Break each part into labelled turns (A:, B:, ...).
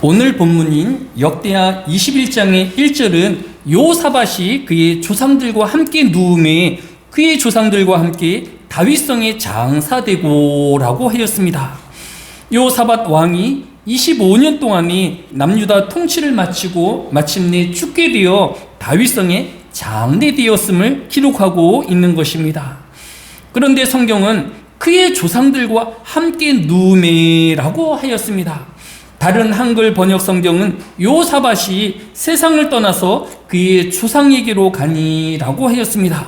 A: 오늘 본문인 역대하 21장의 1절은 요사밧이 그의 조상들과 함께 누움에 그의 조상들과 함께 다윗성에 장사되고라고 하였습니다. 요사밧 왕이 25년 동안에 남유다 통치를 마치고 마침내 죽게 되어 다윗성에 장례되었음을 기록하고 있는 것입니다. 그런데 성경은 그의 조상들과 함께 누움에라고 하였습니다. 다른 한글 번역 성경은 요사밧이 세상을 떠나서 그의 조상에게로 가니라고 하였습니다.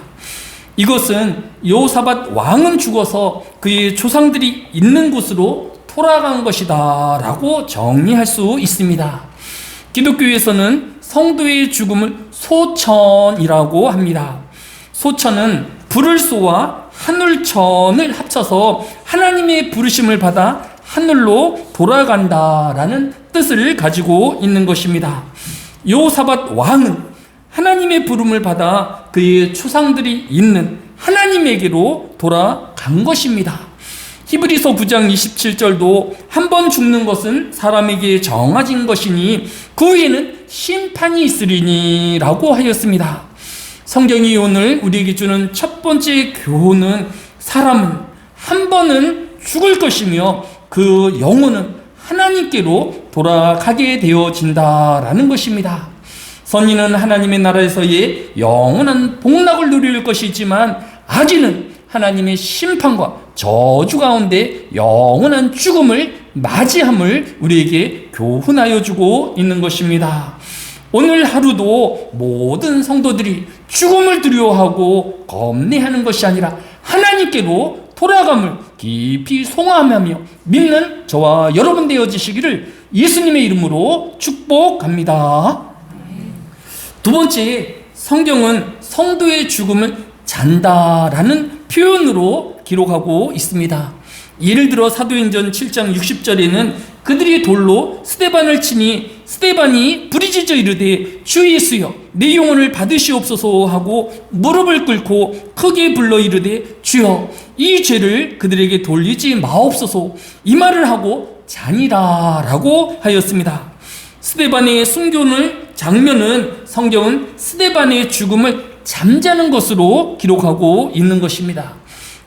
A: 이것은 요사밧 왕은 죽어서 그의 조상들이 있는 곳으로 돌아간 것이다 라고 정리할 수 있습니다. 기독교에서는 성도의 죽음을 소천이라고 합니다. 소천은 불을 쏘아 하늘천을 합쳐서 하나님의 부르심을 받아 하늘로 돌아간다라는 뜻을 가지고 있는 것입니다. 요사밧 왕은 하나님의 부름을 받아 그의 조상들이 있는 하나님에게로 돌아간 것입니다. 히브리서 9장 27절도 한 번 죽는 것은 사람에게 정해진 것이니 그 후에는 심판이 있으리니 라고 하였습니다. 성경이 오늘 우리에게 주는 첫 번째 교훈은 사람은 한 번은 죽을 것이며 그 영혼은 하나님께로 돌아가게 되어진다라는 것입니다. 선인은 하나님의 나라에서의 영원한 복락을 누릴 것이지만 악인은 하나님의 심판과 저주 가운데 영원한 죽음을 맞이함을 우리에게 교훈하여 주고 있는 것입니다. 오늘 하루도 모든 성도들이 죽음을 두려워하고 겁내하는 것이 아니라 하나님께로 돌아감을 깊이 송함하며 믿는 저와 여러분 되어지시기를 예수님의 이름으로 축복합니다. 두 번째, 성경은 성도의 죽음을 잔다라는 표현으로 기록하고 있습니다. 예를 들어 사도행전 7장 60절에는 그들이 돌로 스데반을 치니 스데반이 부르짖어 이르되 주 예수여 내 영혼을 받으시옵소서 하고 무릎을 꿇고 크게 불러 이르되 주여 이 죄를 그들에게 돌리지 마옵소서 이 말을 하고 자니라 라고 하였습니다. 스데반의 순교는 장면은 성경은 스데반의 죽음을 잠자는 것으로 기록하고 있는 것입니다.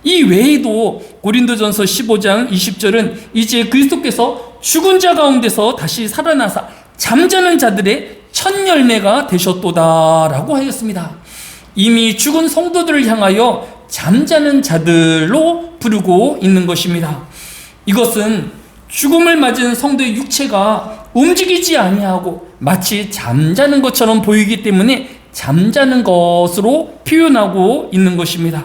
A: 이 외에도 고린도전서 15장 20절은 이제 그리스도께서 죽은 자 가운데서 다시 살아나사 잠자는 자들의 첫 열매가 되셨도다 라고 하였습니다. 이미 죽은 성도들을 향하여 잠자는 자들로 부르고 있는 것입니다. 이것은 죽음을 맞은 성도의 육체가 움직이지 아니하고 마치 잠자는 것처럼 보이기 때문에 잠자는 것으로 표현하고 있는 것입니다.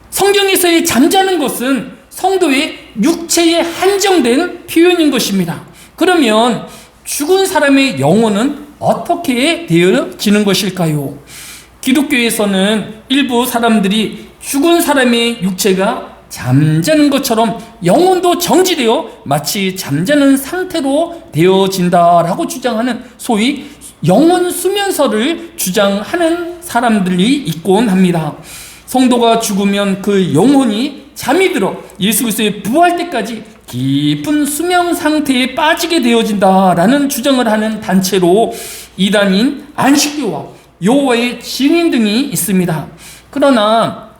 A: 성경에서의 잠자는 것은 성도의 육체에 한정된 표현인 것입니다. 그러면 죽은 사람의 영혼은 어떻게 되어지는 것일까요? 기독교에서는 일부 사람들이 죽은 사람의 육체가 잠자는 것처럼 영혼도 정지되어 마치 잠자는 상태로 되어진다라고 주장하는 소위 영혼 수면설을 주장하는 사람들이 있곤 합니다. 성도가 죽으면 그 영혼이 잠이 들어 예수 그리스도의 부활 때까지 깊은 수명 상태에 빠지게 되어진다라는 주장을 하는 단체로 이단인 안식교와 여호와의 증인 등이 있습니다. 그러나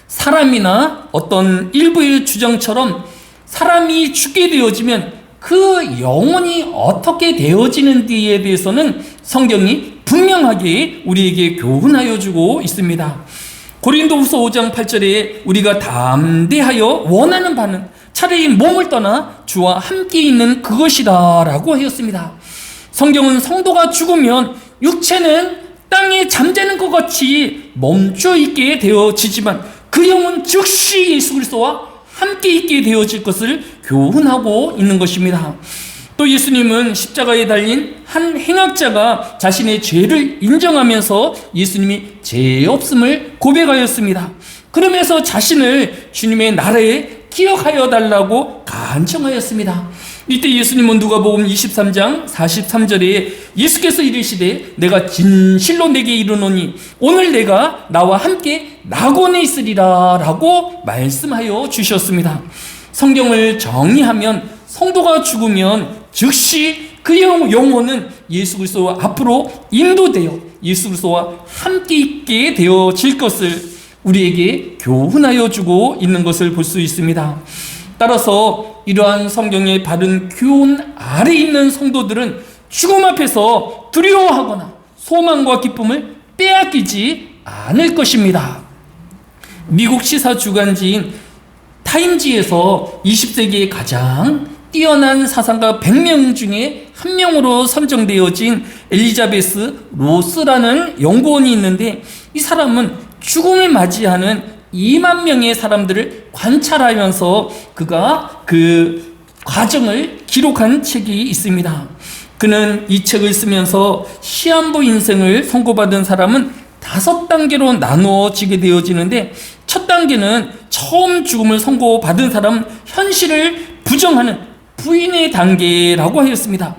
A: 사람이나 어떤 일부의 주장처럼 사람이 죽게 되어지면 그 영혼이 어떻게 되어지는지에 대해서는 성경이 분명하게 우리에게 교훈하여 주고 있습니다. 고린도후서 5장 8절에 우리가 담대하여 원하는 바는 차라리 몸을 떠나 주와 함께 있는 그것이다 라고 하였습니다. 성경은 성도가 죽으면 육체는 땅에 잠자는 것 같이 멈춰 있게 되어지지만 그 영은 즉시 예수 그리스도와 함께 있게 되어질 것을 교훈하고 있는 것입니다. 또 예수님은 십자가에 달린 한 행악자가 자신의 죄를 인정하면서 예수님이 죄 없음을 고백하였습니다. 그러면서 자신을 주님의 나라에 기억하여 달라고 간청하였습니다. 이때 예수님은 누가복음 23장 43절에 예수께서 이르시되 내가 진실로 내게 이르노니 오늘 내가 나와 함께 낙원에 있으리라 라고 말씀하여 주셨습니다. 성경을 정리하면 성도가 죽으면 즉시 그 영혼은 예수 그리스도 앞으로 인도되어 예수 그리스도와 함께 있게 되어질 것을 우리에게 교훈하여 주고 있는 것을 볼 수 있습니다. 따라서 이러한 성경의 바른 교훈 아래 있는 성도들은 죽음 앞에서 두려워하거나 소망과 기쁨을 빼앗기지 않을 것입니다. 미국 시사 주간지인 타임지에서 20세기의 가장 뛰어난 사상가 100명 중에 한 명으로 선정되어진 엘리자베스 로스라는 연구원이 있는데, 이 사람은 죽음을 맞이하는 2만 명의 사람들을 관찰하면서 그가 그 과정을 기록한 책이 있습니다. 그는 이 책을 쓰면서 시한부 인생을 선고받은 사람은 5단계로 나누어지게 되어지는데, 첫 단계는 처음 죽음을 선고받은 사람 현실을 부정하는 부인의 단계라고 하였습니다.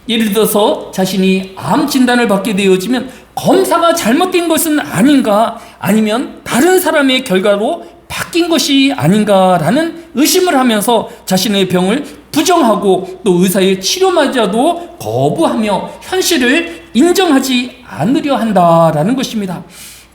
A: 예를 들어서 자신이 암 진단을 받게 되어지면 검사가 잘못된 것은 아닌가, 아니면 다른 사람의 결과로 바뀐 것이 아닌가라는 의심을 하면서 자신의 병을 부정하고 또 의사의 치료마저도 거부하며 현실을 인정하지 않으려 한다라는 것입니다.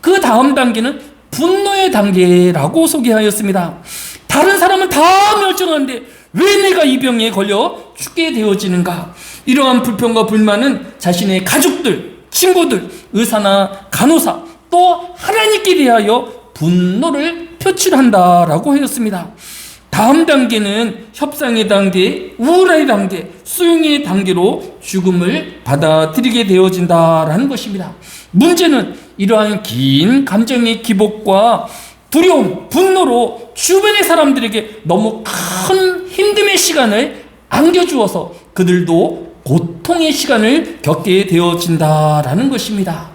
A: 그 다음 단계는 분노의 단계라고 소개하였습니다. 다른 사람은 다 멸종한데 왜 내가 이 병에 걸려 죽게 되어지는가? 이러한 불평과 불만은 자신의 가족들, 친구들, 의사나 간호사, 또 하나님께 대하여 분노를 표출한다라고 하였습니다. 다음 단계는 협상의 단계, 우울의 단계, 수용의 단계로 죽음을 받아들이게 되어진다라는 것입니다. 문제는 이러한 긴 감정의 기복과 두려움, 분노로 주변의 사람들에게 너무 큰 힘듦의 시간을 안겨주어서 그들도 고통의 시간을 겪게 되어진다라는 것입니다.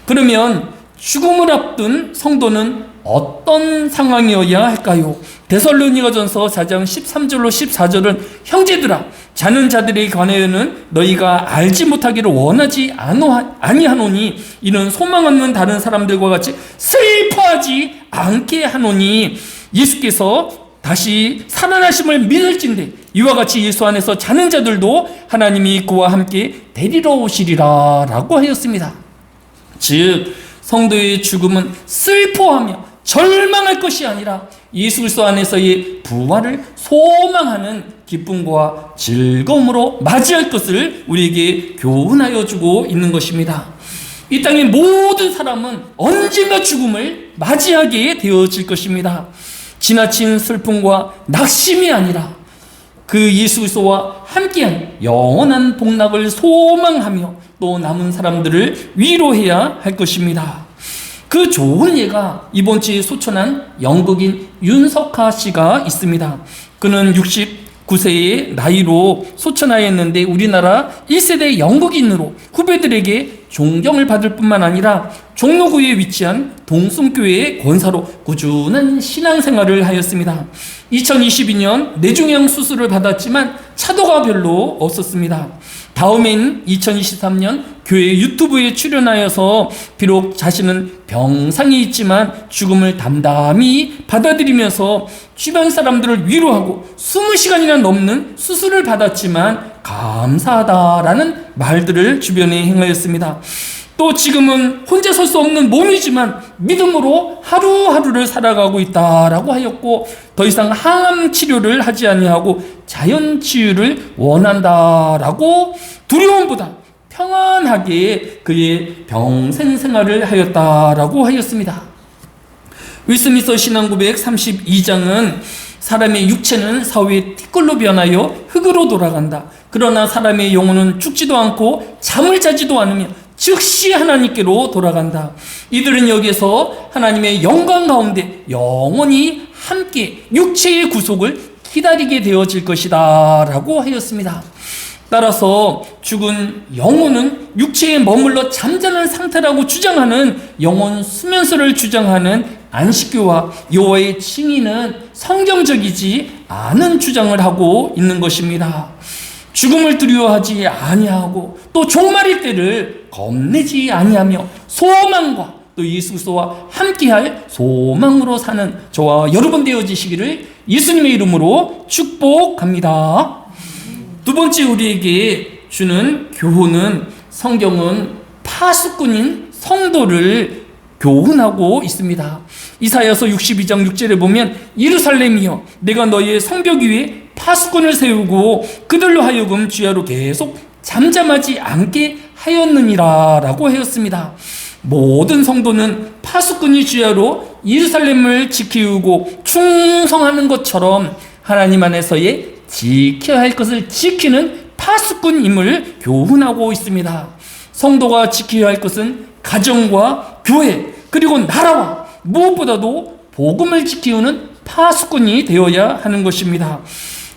A: 그러면 죽음을 앞둔 성도는 어떤 상황이어야 할까요? 데살로니가전서 4장 13절로 14절은 형제들아, 자는 자들에 관하여는 너희가 알지 못하기를 원하지 아니하노니 이는 소망 없는 다른 사람들과 같이 슬퍼하지 않게 하노니 예수께서 다시 살아나심을 믿을진대 이와 같이 예수 안에서 자는 자들도 하나님이 그와 함께 데리러 오시리라 라고 하였습니다. 즉 성도의 죽음은 슬퍼하며 절망할 것이 아니라 예수 그리스도 안에서의 부활을 소망하는 기쁨과 즐거움으로 맞이할 것을 우리에게 교훈하여 주고 있는 것입니다. 이 땅의 모든 사람은 언젠가 죽음을 맞이하게 되어질 것입니다. 지나친 슬픔과 낙심이 아니라 그 예수 그리스도와 함께한 영원한 복락을 소망하며 또 남은 사람들을 위로해야 할 것입니다. 그 좋은 예가 이번 주에 소천한 연극인 윤석하 씨가 있습니다. 그는 69세의 나이로 소천하였는데 우리나라 1세대 연극인으로 후배들에게 존경을 받을 뿐만 아니라 종로구에 위치한 동숭교회의 권사로 꾸준한 신앙생활을 하였습니다. 2022년 뇌종양 수술을 받았지만 차도가 별로 없었습니다. 다음해인 2023년 교회 유튜브에 출연하여서 비록 자신은 병상이 있지만 죽음을 담담히 받아들이면서 주변 사람들을 위로하고 20시간이나 넘는 수술을 받았지만 감사하다라는 말들을 주변에 행하였습니다. 또 지금은 혼자 설 수 없는 몸이지만 믿음으로 하루하루를 살아가고 있다라고 하였고 더 이상 항암 치료를 하지 아니하고 자연 치유를 원한다라고 두려움보다 평안하게 그의 병생 생활을 하였다라고 하였습니다. 윌스미서 신앙고백 32장은 사람의 육체는 사후에 티끌로 변하여 흙으로 돌아간다. 그러나 사람의 영혼은 죽지도 않고 잠을 자지도 않으며 즉시 하나님께로 돌아간다. 이들은 여기에서 하나님의 영광 가운데 영원히 함께 육체의 구속을 기다리게 되어질 것이다 라고 하였습니다. 따라서 죽은 영혼은 육체에 머물러 잠자는 상태라고 주장하는 영혼 수면설을 주장하는 안식교와 여호와의 칭의는 성경적이지 않은 주장을 하고 있는 것입니다. 죽음을 두려워하지 아니하고 또 종말의 때를 겁내지 아니하며 소망과 또 예수 그리스도와 함께할 소망으로 사는 저와 여러분 되어지시기를 예수님의 이름으로 축복합니다. 두 번째 우리에게 주는 교훈은 성경은 파수꾼인 성도를 교훈하고 있습니다. 이사야서 62장 6절에 보면 예루살렘이여 내가 너희의 성벽 위에 파수꾼을 세우고 그들로 하여금 주야로 계속 잠잠하지 않게 하였느니라 라고 하였습니다. 모든 성도는 파수꾼이 주야로 예루살렘을 지키고 충성하는 것처럼 하나님 안에서의 지켜야 할 것을 지키는 파수꾼임을 교훈하고 있습니다. 성도가 지켜야 할 것은 가정과 교회 그리고 나라와 무엇보다도 복음을 지키는 파수꾼이 되어야 하는 것입니다.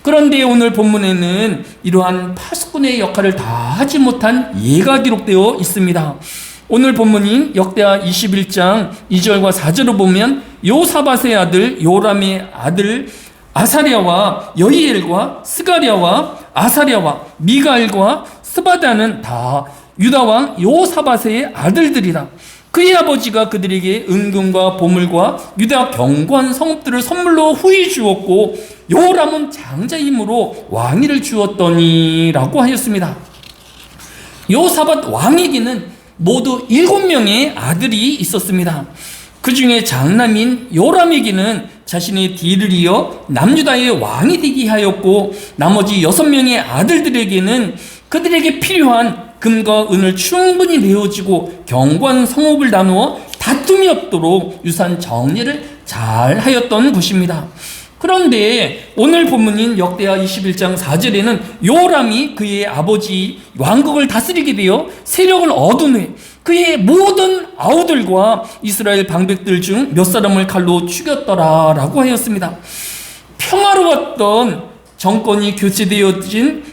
A: 그런데 오늘 본문에는 이러한 파수꾼의 역할을 다 하지 못한 예가 기록되어 있습니다. 오늘 본문인 역대하 21장 2절과 4절을 보면 요사밧의 아들 요람의 아들 아사랴와 여이엘과 스가랴와 아사랴와 미가엘과 스바다는 다 유다왕 요사밧의 아들들이라. 그의 아버지가 그들에게 은금과 보물과 유다 견고한 성읍들을 선물로 후히 주었고 요람은 장자이므로 왕위를 주었더니 라고 하였습니다. 요사밧 왕에게는 모두 7명의 아들이 있었습니다. 그 중에 장남인 요람에게는 자신의 뒤를 이어 남유다의 왕이 되게 하였고 나머지 6명의 아들들에게는 그들에게 필요한 금과 은을 충분히 내어주고 견고한 성읍을 나누어 다툼이 없도록 유산 정리를 잘 하였던 것입니다. 그런데 오늘 본문인 역대하 21장 4절에는 요람이 그의 아버지 왕국을 다스리게 되어 세력을 얻은 후에 그의 모든 아우들과 이스라엘 방백들 중 몇 사람을 칼로 죽였더라 라고 하였습니다. 평화로웠던 정권이 교체되어진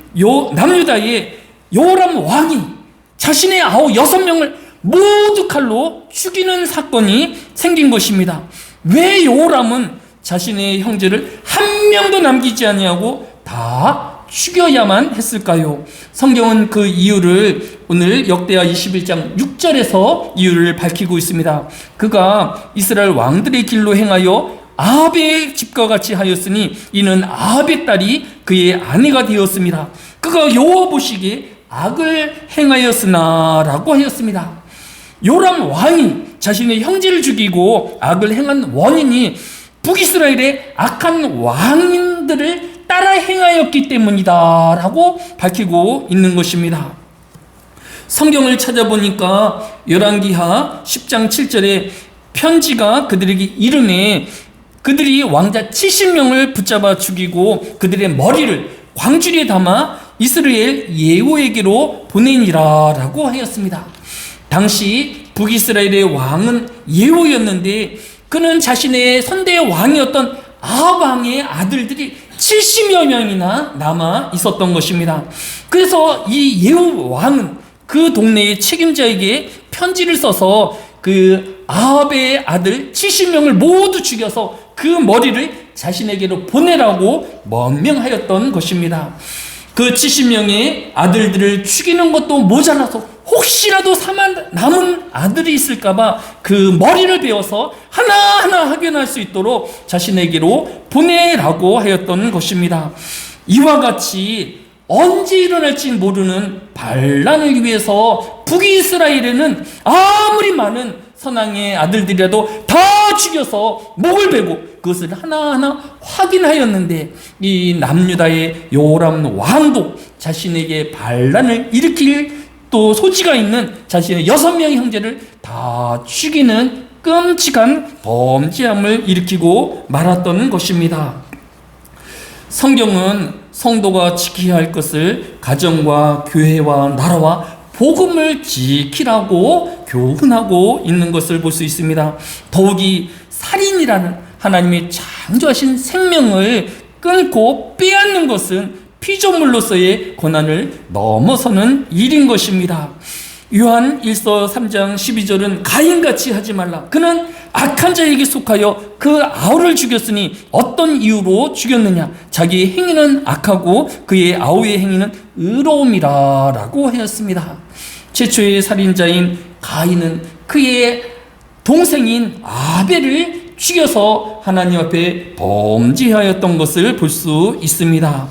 A: 남유다의 요람 왕이 자신의 6명을 모두 칼로 죽이는 사건이 생긴 것입니다. 왜 요람은 자신의 형제를 한 명도 남기지 아니하고 다 죽여야만 했을까요? 성경은 그 이유를 오늘 역대하 21장 6절에서 이유를 밝히고 있습니다. 그가 이스라엘 왕들의 길로 행하여 아합의 집과 같이 하였으니 이는 아합의 딸이 그의 아내가 되었습니다. 그가 여호와 보시기에 악을 행하였으나 라고 하였습니다. 요람 왕이 자신의 형제를 죽이고 악을 행한 원인이 북이스라엘의 악한 왕인들을 따라 행하였기 때문이다 라고 밝히고 있는 것입니다. 성경을 찾아보니까 열왕기하 10장 7절에 편지가 그들에게 이르매 그들이 왕자 70명을 붙잡아 죽이고 그들의 머리를 광주리에 담아 이스라엘 예후에게로 보내니라 라고 하였습니다. 당시 북이스라엘의 왕은 예후였는데 그는 자신의 선대의 왕이었던 아합 왕의 아들들이 70여 명이나 남아 있었던 것입니다. 그래서 이 예후 왕은 그 동네의 책임자에게 편지를 써서 그 아합의 아들 70명을 모두 죽여서 그 머리를 자신에게로 보내라고 명령하였던 것입니다. 그 70명의 아들들을 죽이는 것도 모자라서 혹시라도 남은 아들이 있을까봐 그 머리를 베어서 하나하나 확인할 수 있도록 자신에게로 보내라고 하였던 것입니다. 이와 같이 언제 일어날지 모르는 반란을 위해서 북이스라엘에는 아무리 많은 선왕의 아들들이라도 다 죽여서 목을 베고 그것을 하나하나 확인하였는데 이 남유다의 요람 왕도 자신에게 반란을 일으킬 또 소지가 있는 자신의 6명의 형제를 다 죽이는 끔찍한 범죄함을 일으키고 말았던 것입니다. 성경은 성도가 지켜야 할 것을 가정과 교회와 나라와 복음을 지키라고 교훈하고 있는 것을 볼 수 있습니다. 더욱이 살인이라는 하나님의 창조하신 생명을 끊고 빼앗는 것은 피조물로서의 고난을 넘어서는 일인 것입니다. 요한 1서 3장 12절은 가인같이 하지 말라. 그는 악한 자에게 속하여 그 아우를 죽였으니 어떤 이유로 죽였느냐? 자기의 행위는 악하고 그의 아우의 행위는 의로움이라 라고 하였습니다. 최초의 살인자인 가인은 그의 동생인 아벨을 죽여서 하나님 앞에 범죄하였던 것을 볼 수 있습니다.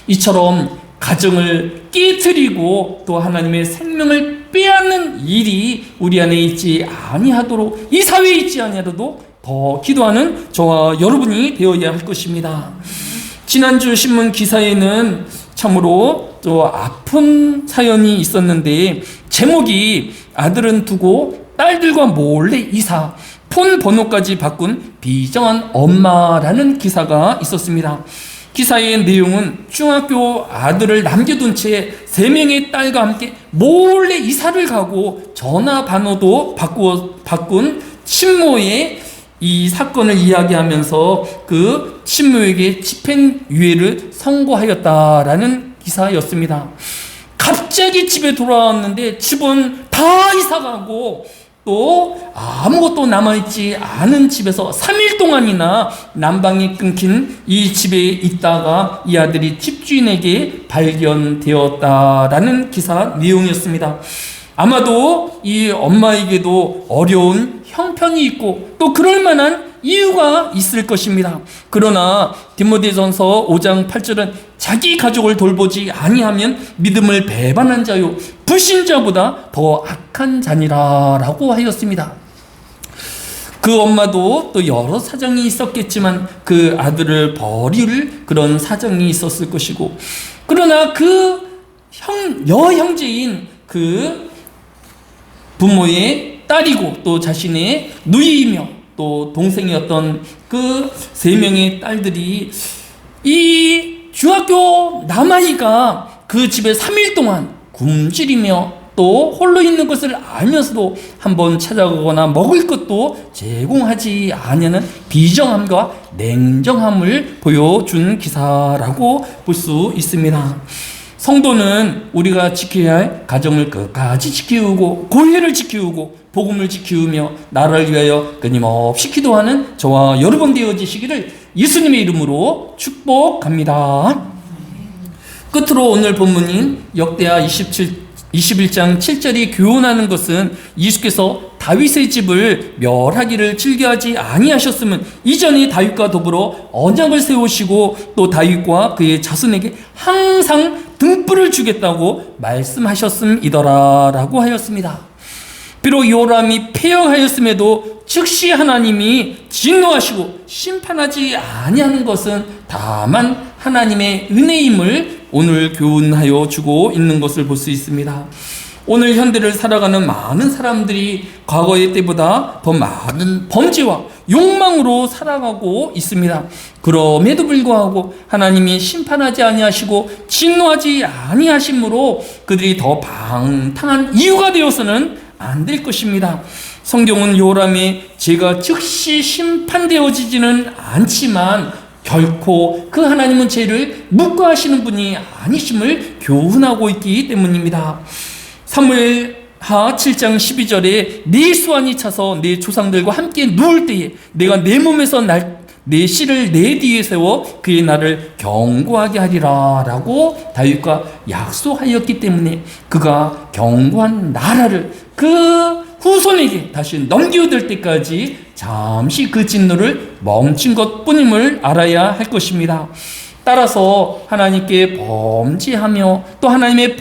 A: 이처럼 가정을 깨트리고 또 하나님의 생명을 빼앗는 일이 우리 안에 있지 아니하도록, 이 사회에 있지 아니하도록 더 기도하는 저와 여러분이 되어야 할 것입니다. 지난주 신문 기사에는 참으로 또 아픈 사연이 있었는데, 제목이 아들은 두고 딸들과 몰래 이사, 폰 번호까지 바꾼 비정한 엄마라는 기사가 있었습니다. 기사의 내용은 중학교 아들을 남겨둔 채 3명의 딸과 함께 몰래 이사를 가고 전화번호도 바꾼 친모의 이 사건을 이야기하면서 그 친모에게 집행유예를 선고하였다라는 기사였습니다. 갑자기 집에 돌아왔는데 집은 다 이사가고 또 아무것도 남아있지 않은 집에서 3일 동안이나 난방이 끊긴 이 집에 있다가 이 아들이 집주인에게 발견되었다라는 기사 내용이었습니다. 아마도 이 엄마에게도 어려운 형편이 있고 또 그럴 만한 이유가 있을 것입니다. 그러나 디모데전서 5장 8절은 자기 가족을 돌보지 아니하면 믿음을 배반한 자요 불신자보다 더 악한 자니라 라고 하였습니다. 그 엄마도 또 여러 사정이 있었겠지만 그 아들을 버릴 그런 사정이 있었을 것이고, 그러나 그 여형제인 그 부모의 딸이고 또 자신의 누이이며 또 동생이었던 그 3명의 딸들이 이 중학교 남아이가 그 집에 3일 동안 굶주리며 또 홀로 있는 것을 알면서도 한번 찾아가거나 먹을 것도 제공하지 않는 비정함과 냉정함을 보여준 기사라고 볼 수 있습니다. 성도는 우리가 지켜야 할 가정을 끝까지 지키고 교회를 지키고 복음을 지키며 나라를 위하여 끊임없이 기도하는 저와 여러분 되어지시기를 예수님의 이름으로 축복합니다. 끝으로 오늘 본문인 역대하 21장 7절이 교훈하는 것은 예수께서 다윗의 집을 멸하기를 즐겨하지 아니하셨으면 이전에 다윗과 더불어 언약을 세우시고 또 다윗과 그의 자손에게 항상 등불을 주겠다고 말씀하셨음이더라 라고 하였습니다. 비록 요람이 패역하였음에도 즉시 하나님이 진노하시고 심판하지 아니하는 것은 다만 하나님의 은혜임을 오늘 교훈하여 주고 있는 것을 볼 수 있습니다. 오늘 현대를 살아가는 많은 사람들이 과거의 때보다 더 많은 범죄와 욕망으로 살아가고 있습니다. 그럼에도 불구하고 하나님이 심판하지 아니하시고 진노하지 아니하심으로 그들이 더 방탕한 이유가 되어서는 안 될 것입니다. 성경은 요람의 죄가 즉시 심판되어지지는 않지만 결코 그 하나님은 죄를 묵과하시는 분이 아니심을 교훈하고 있기 때문입니다. 사무엘하 7장 12절에 네 수완이 차서 네 조상들과 함께 누울 때에 내가 내 몸에서 내 씨를 내 뒤에 세워 그의 나를 경고하게 하리라 라고 다윗과 약속하였기 때문에 그가 경고한 나라를 그 후손에게 다시 넘겨줄 때까지 잠시 그 진노를 멈춘 것뿐임을 알아야 할 것입니다. 따라서 하나님께 범죄하며 또 하나님의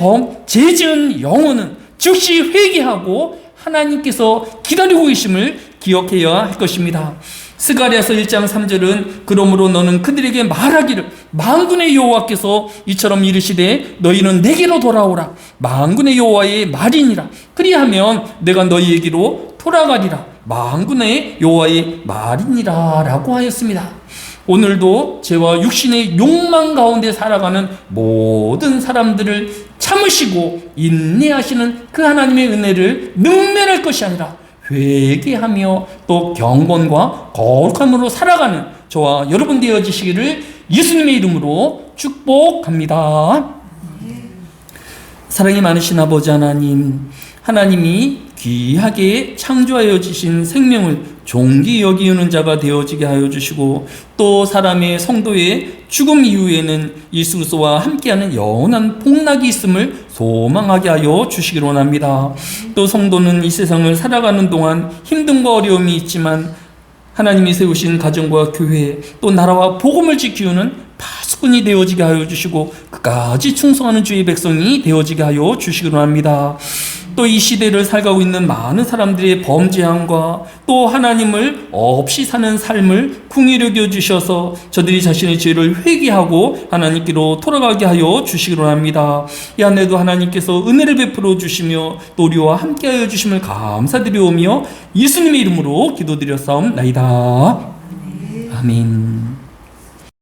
A: 죄 지은 영혼은 즉시 회개하고 하나님께서 기다리고 계심을 기억해야 할 것입니다. 스가랴서 1장 3절은 그러므로 너는 그들에게 말하기를 만군의 여호와께서 이처럼 이르시되 너희는 내게로 돌아오라 만군의 여호와의 말이니라 그리하면 내가 너희에게로 돌아가리라 만군의 여호와의 말이니라 라고 하였습니다. 오늘도 죄와 육신의 욕망 가운데 살아가는 모든 사람들을 참으시고 인내하시는 그 하나님의 은혜를 능멸할 것이 아니라 회개하며 또 경건과 거룩함으로 살아가는 저와 여러분 되어지시기를 예수님의 이름으로 축복합니다. 사랑이 많으신 아버지 하나님, 하나님이 귀하게 창조하여 주신 생명을 존귀 여기는 자가 되어지게 하여 주시고, 또 사람의 성도의 죽음 이후에는 예수 그리스도와 함께하는 영원한 복락이 있음을 소망하게 하여 주시기를 원합니다. 또 성도는 이 세상을 살아가는 동안 힘듦과 어려움이 있지만 하나님이 세우신 가정과 교회, 또 나라와 복음을 지키우는 파수꾼이 되어지게 하여 주시고 끝까지 충성하는 주의 백성이 되어지게 하여 주시기를 원합니다. 또 이 시대를 살아가고 있는 많은 사람들의 범죄함과 또 하나님을 없이 사는 삶을 긍휼히 여겨 주셔서 저들이 자신의 죄를 회개하고 하나님께로 돌아가게 하여 주시기를 원합니다. 이 안에도 하나님께서 은혜를 베풀어 주시며 또 우리와 함께하여 주심을 감사드리오며 예수님의 이름으로 기도드렸사옵나이다. 아멘.